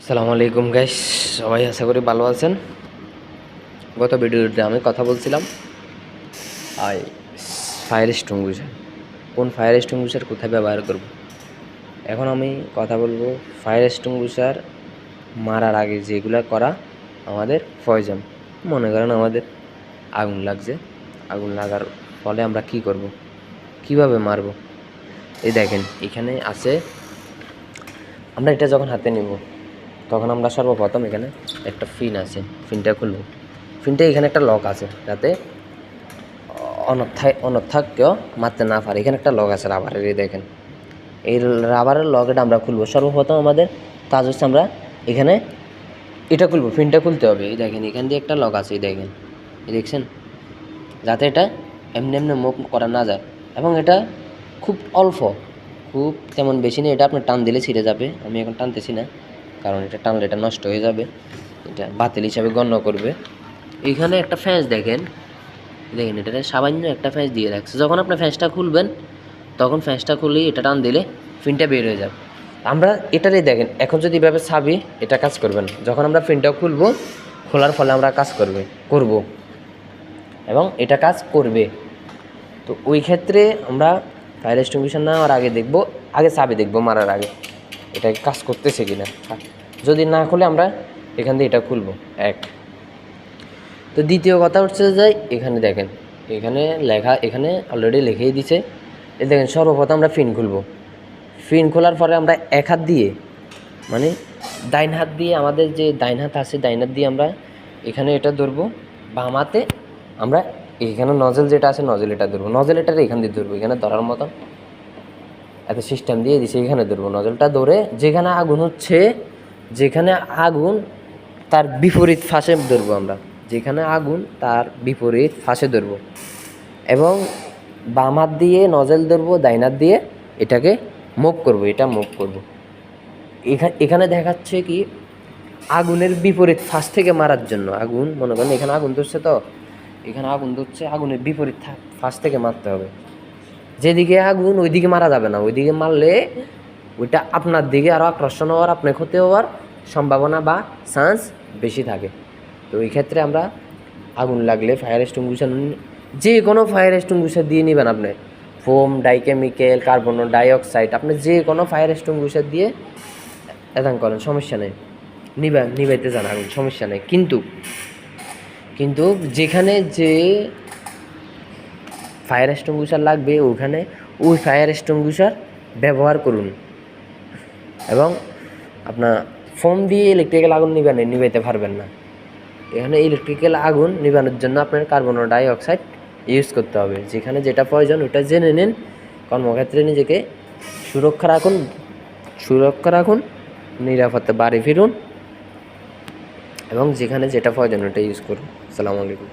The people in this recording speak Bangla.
সালামু আলাইকুম গাইস, সবাই আশা করি ভালো আছেন। গত ভিডিওতে আমি কথা বলছিলাম আই ফায়ার এক্সটিংগুইশার, কোন ফায়ার এক্সটিংগুইশার কোথায় ব্যবহার করব। এখন আমি কথা বলবো ফায়ার এক্সটিংগুইশার মারার আগে যেগুলো করা আমাদের প্রয়োজন। মনে করেন আমাদের আগুন লাগছে, আগুন লাগার ফলে আমরা কি করব, কিভাবে মারব। এই দেখেন এখানে আছে, আমরা এটা যখন হাতে নেব তখন আমরা সর্বপ্রথম এখানে একটা ফিন আছে, ফিনটা খুলব। ফিনটা এখানে একটা লক আছে যাতে অন্যথায় কেউ মারতে না পারে। এখানে একটা লক আছে রাবারের, এই দেখেন এই রাবারের লকটা আমরা খুলবো। সর্বপ্রথম আমাদের কাজ হচ্ছে আমরা এখানে এটা খুলবো, ফিনটা খুলতে হবে। এই দেখেন এখান দিয়ে একটা লক আছে, এই দেখেন, এই দেখছেন, যাতে এটা এমনি এমনি মুভ করা না যায়। এবং এটা খুব অল্প, খুব তেমন বেশি নেই, এটা আপনার টান দিলে ছিঁড়ে যাবে। আমি এখন টানতেছি না, কারণ এটা টানলে এটা নষ্ট হয়ে যাবে, এটা বাতিল হিসাবে গণ্য করবে। এইখানে একটা ফ্যাঁস দেখেন, দেখেন এটা সামান্য একটা ফ্যাঁস দিয়ে রাখছে। যখন আপনি ফ্যাঁসটা খুলবেন তখন ফ্যাঁসটা খুলেই এটা টান দিলে ফিনটা বের হয়ে যাবে। আমরা এটারই দেখেন, এখন যদি এভাবে ছাবি এটা কাজ করবেন। যখন আমরা ফিনটা খুলবো, খোলার ফলে আমরা কাজ করব এবং এটা কাজ করবে। তো ওই ক্ষেত্রে আমরা ফায়ার এক্সটিংগুইশার নেওয়ার আগে দেখব, আগে চাবি দেখব মারার আগে এটা কাজ করতেছে কিনা। যদি না খুলে আমরা এখান দিয়ে এটা খুলব এক। তো দ্বিতীয় কথা হচ্ছে যে এখানে দেখেন, এখানে লেখা, এখানে অলরেডি লিখেই দিছে। এই দেখেন সর্বপ্রথম আমরা ফিন খুলব। ফিন খোলার পরে আমরা এক হাত দিয়ে, মানে ডাইন হাত দিয়ে, আমাদের যে ডাইন হাত আছে ডাইন হাত দিয়ে আমরা এখানে এটা ধরবো। বাম হাতে আমরা এখানে নজল যেটা আছে নজল এটা ধরবো, নজল এটার এখান দিয়ে ধরবো, এখানে ধরার মতন এত সিস্টেম দিয়ে দিছে। এখানে ধরবো, নজলটা ধরে যেখানে আগুন হচ্ছে, যেখানে আগুন তার বিপরীত ফাঁসে ধরবো আমরা, যেখানে আগুন তার বিপরীত ফাঁসে ধরবো। এবং বাম হাত দিয়ে নজল ধরবো, ডাইন হাত দিয়ে এটাকে মুভ করবো, এটা মুভ করবো। এখানে দেখাচ্ছে কি আগুনের বিপরীত ফাঁস থেকে মারার জন্য। আগুন মনে করেন এখানে আগুন ধরছে, তো এখানে আগুন ধরছে, আগুনের বিপরীত ফাঁস থেকে মারতে হবে। যেদিকে আগুন ওইদিকে মারা যাবে না, ওইদিকে মারলে ওইটা আপনার দিকে আরও আকর্ষণ হওয়ার, আপনার ক্ষতি হওয়ার সম্ভাবনা বা চান্স বেশি থাকে। তো ওই ক্ষেত্রে আমরা আগুন লাগলে ফায়ার এক্সটিংগুইশার, যে কোনো ফায়ার এক্সটিংগুইশার দিয়ে নেবেন। আপনি ফোম, ডাইকেমিক্যাল, কার্বন ডাইঅক্সাইড, আপনি যে কোনো ফায়ার এক্সটিংগুইশার দিয়ে এদান করেন, সমস্যা নেই, নিবাইতে যান আগুন, সমস্যা নেই। কিন্তু যেখানে যে ফায়ার এক্সটিংগুইশার লাগবে ওখানে ওই ফায়ার এক্সটিংগুইশার ব্যবহার করুন। এবং আপনার ফোম দিয়ে ইলেকট্রিক্যাল আগুন নিবাইতে পারবেন না। এখানে ইলেকট্রিক্যাল আগুন নিবানোর জন্য আপনার কার্বন ডাইঅক্সাইড ইউজ করতে হবে। যেখানে যেটা প্রয়োজন ওটা জেনে নিন, কর্মক্ষেত্রে নিজেকে সুরক্ষা রাখুন, নিরাপত্তা বাড়ি ফিরুন এবং যেখানে যেটা প্রয়োজন ওটা ইউজ করুন। আসসালামু আলাইকুম।